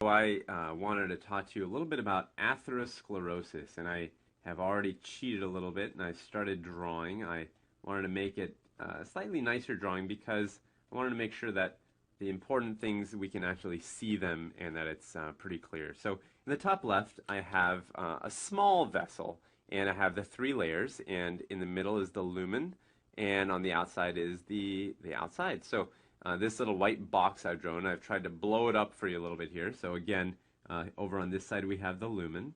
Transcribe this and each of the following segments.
I wanted to talk to you a little bit about atherosclerosis, and I have already cheated a little bit, and I started drawing. I wanted to make it a slightly nicer drawing because I wanted to make sure that the important things, we can actually see them and that it's pretty clear. So in the top left, I have a small vessel, and I have the three layers, and in the middle is the lumen, and on the outside is the outside. So this little white box I've drawn, I've tried to blow it up for you a little bit here. So again, over on this side we have the lumen,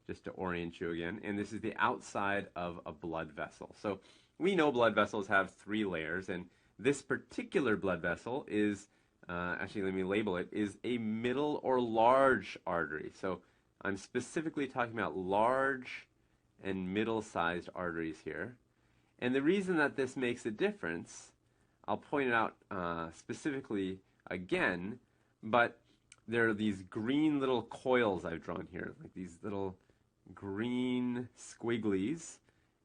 just to orient you again, and this is the outside of a blood vessel. So we know blood vessels have three layers, and this particular blood vessel is, actually let me label it, is a middle or large artery. So I'm specifically talking about large and middle-sized arteries here. And the reason that this makes a difference, I'll point it out specifically again, but there are these green little coils I've drawn here, like these little green squigglies,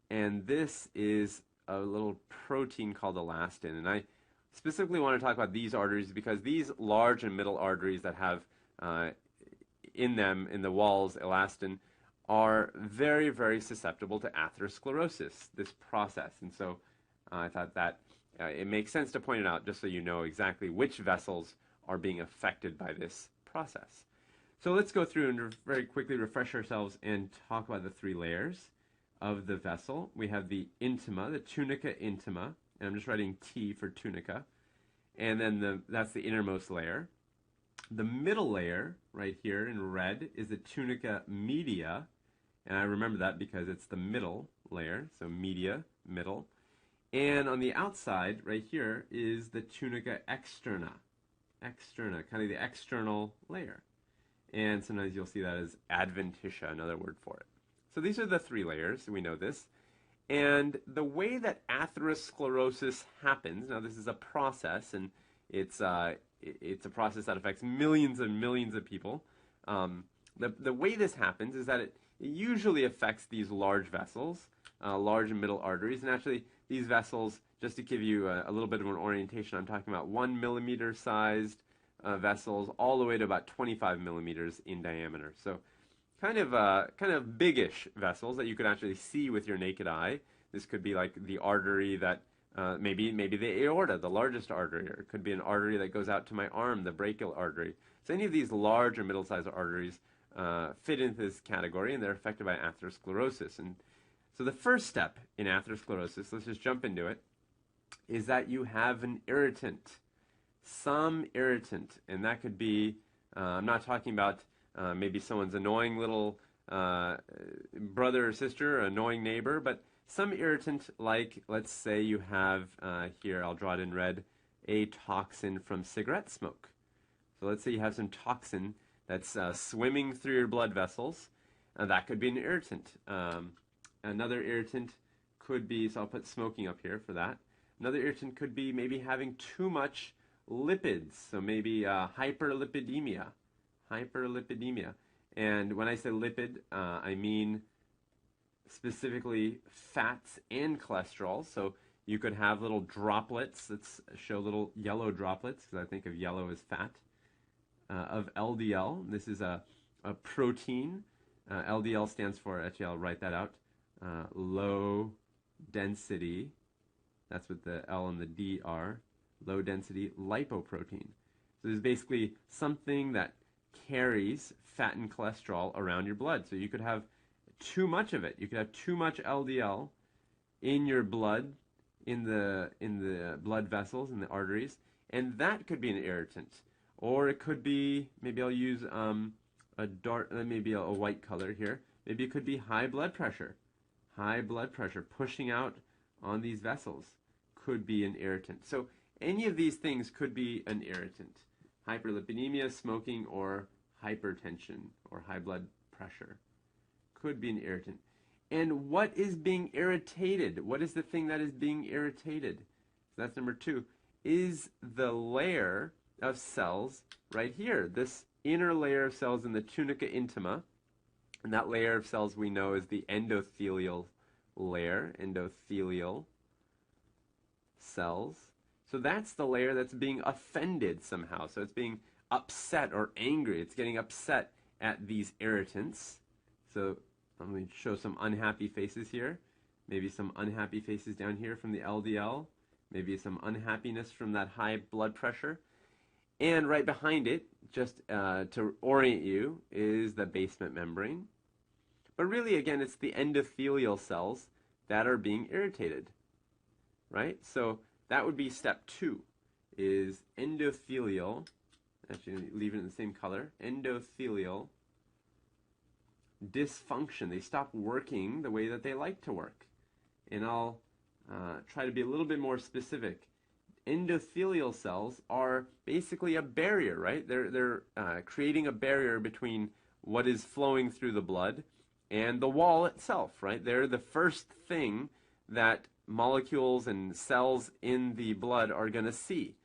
and this is a little protein called elastin. And I specifically want to talk about these arteries because these large and middle arteries that have in them, in the walls, elastin, are very, very susceptible to atherosclerosis, this process. And so I thought that it makes sense to point it out just so you know exactly which vessels are being affected by this process. So let's go through and very quickly refresh ourselves and talk about the three layers of the vessel. We have the intima, the tunica intima, and I'm just writing T for tunica, and then that's the innermost layer. The middle layer, right here in red, is the tunica media, and I remember that because it's the middle layer, so media, middle. And on the outside, right here, is the tunica externa, kind of the external layer. And sometimes you'll see that as adventitia, another word for it. So these are the three layers, we know this. And the way that atherosclerosis happens, now this is a process, and it's a process that affects millions and millions of people. The way this happens is that it usually affects these large vessels, large and middle arteries, and actually these vessels, just to give you a little bit of an orientation, I'm talking about 1 millimeter sized vessels all the way to about 25 millimeters in diameter. So kind of biggish vessels that you could actually see with your naked eye. This could be like the artery that maybe the aorta, the largest artery, or it could be an artery that goes out to my arm, the brachial artery. So any of these large or middle-sized arteries fit into this category, and they're affected by atherosclerosis. And so the first step in atherosclerosis, let's just jump into it, is that you have an irritant, some irritant, and that could be, I'm not talking about maybe someone's annoying little brother or sister, annoying neighbor, but some irritant like, let's say you have, here I'll draw it in red, a toxin from cigarette smoke. So let's say you have some toxin that's swimming through your blood vessels, and that could be an irritant. Another irritant could be, so I'll put smoking up here for that. Another irritant could be maybe having too much lipids, so maybe hyperlipidemia. And when I say lipid, I mean specifically fats and cholesterol. So you could have little droplets, let's show little yellow droplets, because I think of yellow as fat, of LDL. This is a protein. LDL stands for, actually I'll write that out, low density, that's what the L and the D are, low density lipoprotein. So this is basically something that carries fat and cholesterol around your blood. So you could have too much of it. You could have too much LDL in your blood, in the blood vessels, in the arteries, and that could be an irritant. Or it could be, maybe I'll use maybe a white color here. Maybe it could be high blood pressure. High blood pressure pushing out on these vessels could be an irritant. So any of these things could be an irritant. Hyperlipidemia, smoking, or hypertension, or high blood pressure could be an irritant. And what is being irritated? What is the thing that is being irritated? So that's number two. Is the layer of cells right here, this inner layer of cells in the tunica intima, and that layer of cells we know is the endothelial layer, endothelial cells. So that's the layer that's being offended somehow. So it's being upset or angry. It's getting upset at these irritants. So let me show some unhappy faces here. Maybe some unhappy faces down here from the LDL. Maybe some unhappiness from that high blood pressure. And right behind it, just to orient you, is the basement membrane. But really, again, it's the endothelial cells that are being irritated, right? So that would be step 2, is endothelial. Actually, leave it in the same color. Endothelial dysfunction. They stop working the way that they like to work. And I'll try to be a little bit more specific. Endothelial cells are basically a barrier, right? They're creating a barrier between what is flowing through the blood and the wall itself, right? They're the first thing that molecules and cells in the blood are going to see.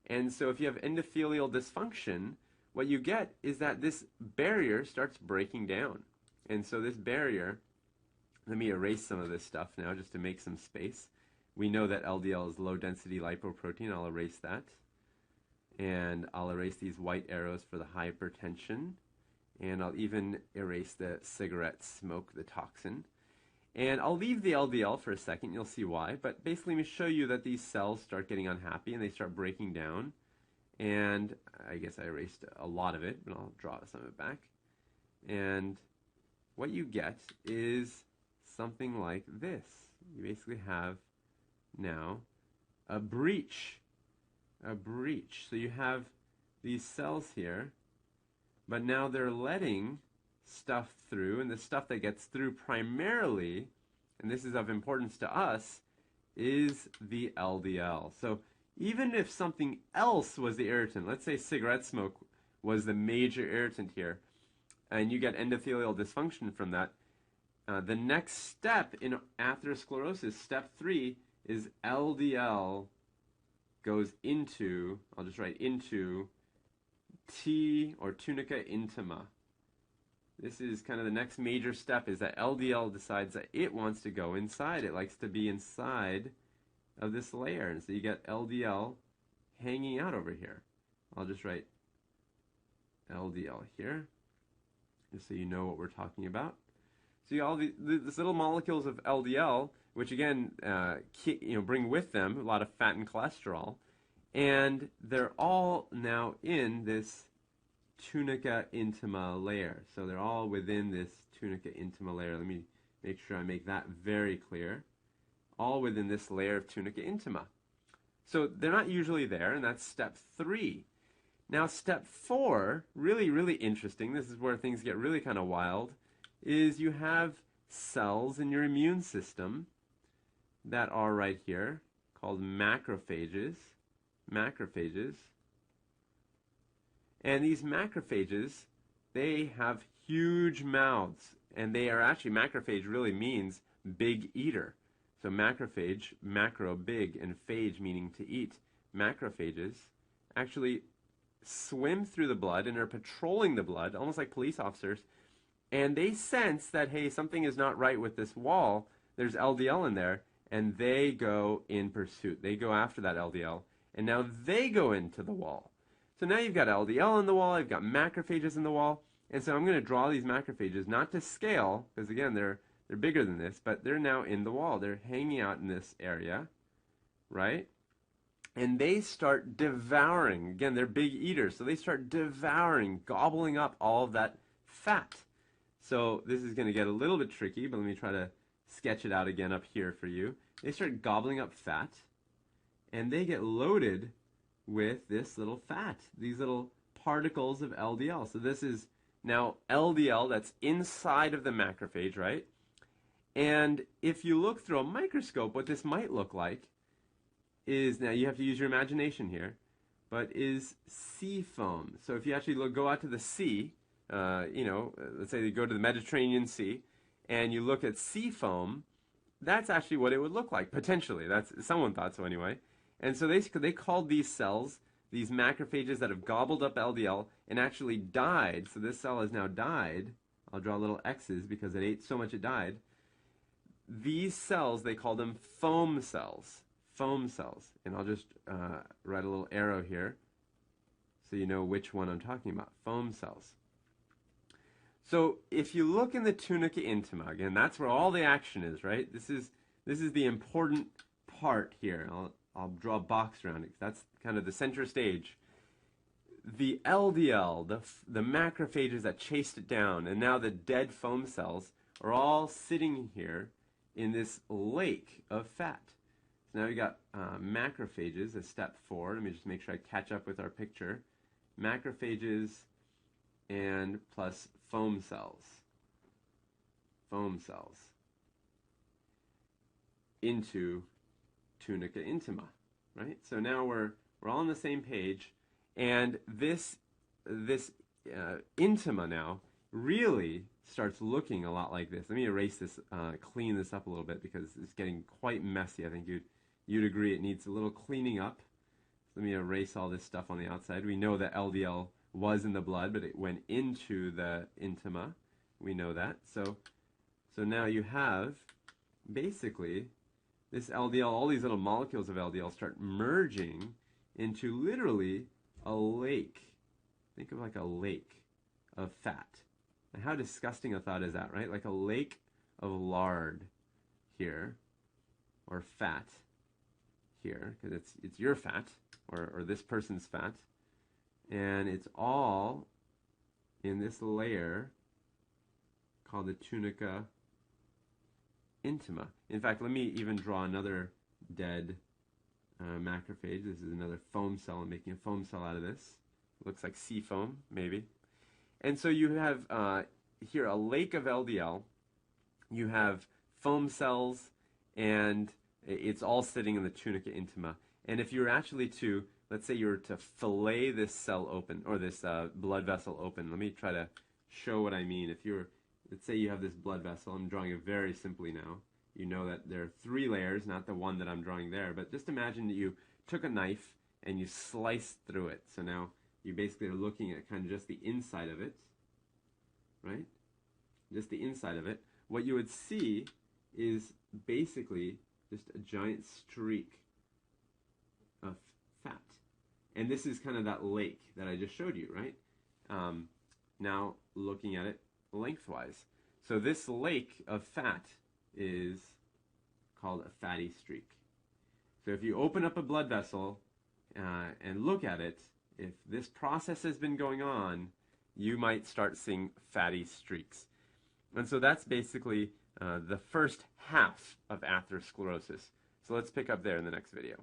And so if you have endothelial dysfunction, what you get is that this barrier starts breaking down. And so this barrier, let me erase some of this stuff now just to make some space. We know that LDL is low-density lipoprotein. I'll erase that. And I'll erase these white arrows for the hypertension. And I'll even erase the cigarette smoke, the toxin. And I'll leave the LDL for a second. You'll see why. But basically, let me show you that these cells start getting unhappy and they start breaking down. And I guess I erased a lot of it, but I'll draw some of it back. And what you get is something like this. You basically have now a breach. A breach. So you have these cells here, but now they're letting stuff through, and the stuff that gets through primarily, and this is of importance to us, is the LDL. So even if something else was the irritant, let's say cigarette smoke was the major irritant here, and you get endothelial dysfunction from that, the next step in atherosclerosis, step 3, is LDL goes into, I'll just write into, T or tunica intima. This is kind of the next major step, is that LDL decides that it wants to go inside. It likes to be inside of this layer. And so you get LDL hanging out over here. I'll just write LDL here, just so you know what we're talking about. So you all these little molecules of LDL, which again, bring with them a lot of fat and cholesterol, and they're all now in this tunica intima layer. So they're all within this tunica intima layer. Let me make sure I make that very clear. All within this layer of tunica intima. So they're not usually there, and that's step 3. Now step 4, really, really interesting, this is where things get really kind of wild, is you have cells in your immune system that are right here, called macrophages. Macrophages. And these macrophages, they have huge mouths, and they are actually, macrophage really means big eater. So macrophage, macro, big, and phage meaning to eat. Macrophages actually swim through the blood and are patrolling the blood, almost like police officers, and they sense that, hey, something is not right with this wall, there's LDL in there, and they go in pursuit. They go after that LDL, and now they go into the wall. So now you've got LDL in the wall, you've got macrophages in the wall, and so I'm going to draw these macrophages, not to scale, because again, they're bigger than this, but they're now in the wall. They're hanging out in this area, right? And they start devouring. Again, they're big eaters, so they start devouring, gobbling up all of that fat. So this is going to get a little bit tricky, but let me try to sketch it out again up here for you. They start gobbling up fat, and they get loaded with this little fat, these little particles of LDL. So this is now LDL that's inside of the macrophage, right? And if you look through a microscope, what this might look like is, now you have to use your imagination here, but is sea foam. So if you actually go out to the sea, let's say you go to the Mediterranean Sea, and you look at sea foam, that's actually what it would look like, potentially. That's, someone thought so anyway. And so they called these cells, these macrophages that have gobbled up LDL and actually died, so this cell has now died. I'll draw little X's because it ate so much it died. These cells, they call them foam cells. Foam cells. And I'll just write a little arrow here so you know which one I'm talking about, foam cells. So if you look in the tunica intima, again, that's where all the action is, right? This is the important part here. I'll draw a box around it. That's kind of the center stage. The LDL, the macrophages that chased it down, and now the dead foam cells are all sitting here in this lake of fat. So now we got macrophages as step 4. Let me just make sure I catch up with our picture. Macrophages and plus foam cells. Foam cells into tunica intima, right? So now we're all on the same page, and this intima now really starts looking a lot like this. Let me erase this, clean this up a little bit because it's getting quite messy. I think you'd agree it needs a little cleaning up. Let me erase all this stuff on the outside. We know that LDL was in the blood, but it went into the intima. We know that. So now you have basically this LDL, all these little molecules of LDL start merging into literally a lake. Think of like a lake of fat. And how disgusting a thought is that, right? Like a lake of lard here, or fat here, because it's your fat, or this person's fat, and it's all in this layer called the tunica intima. In fact, let me even draw another dead macrophage. This is another foam cell. I'm making a foam cell out of this. Looks like sea foam, maybe. And so you have here a lake of LDL. You have foam cells, and it's all sitting in the tunica intima. And if you were actually to, let's say you were to fillet this cell open, or this blood vessel open. Let me try to show what I mean. If you're, let's say you have this blood vessel. I'm drawing it very simply now. You know that there are 3 layers, not the one that I'm drawing there. But just imagine that you took a knife and you sliced through it. So now you basically are looking at kind of just the inside of it, right? Just the inside of it. What you would see is basically just a giant streak of fat. And this is kind of that lake that I just showed you, right? Now looking at it lengthwise. So this lake of fat is called a fatty streak. So if you open up a blood vessel and look at it, if this process has been going on, you might start seeing fatty streaks. And so that's basically the first half of atherosclerosis. So let's pick up there in the next video.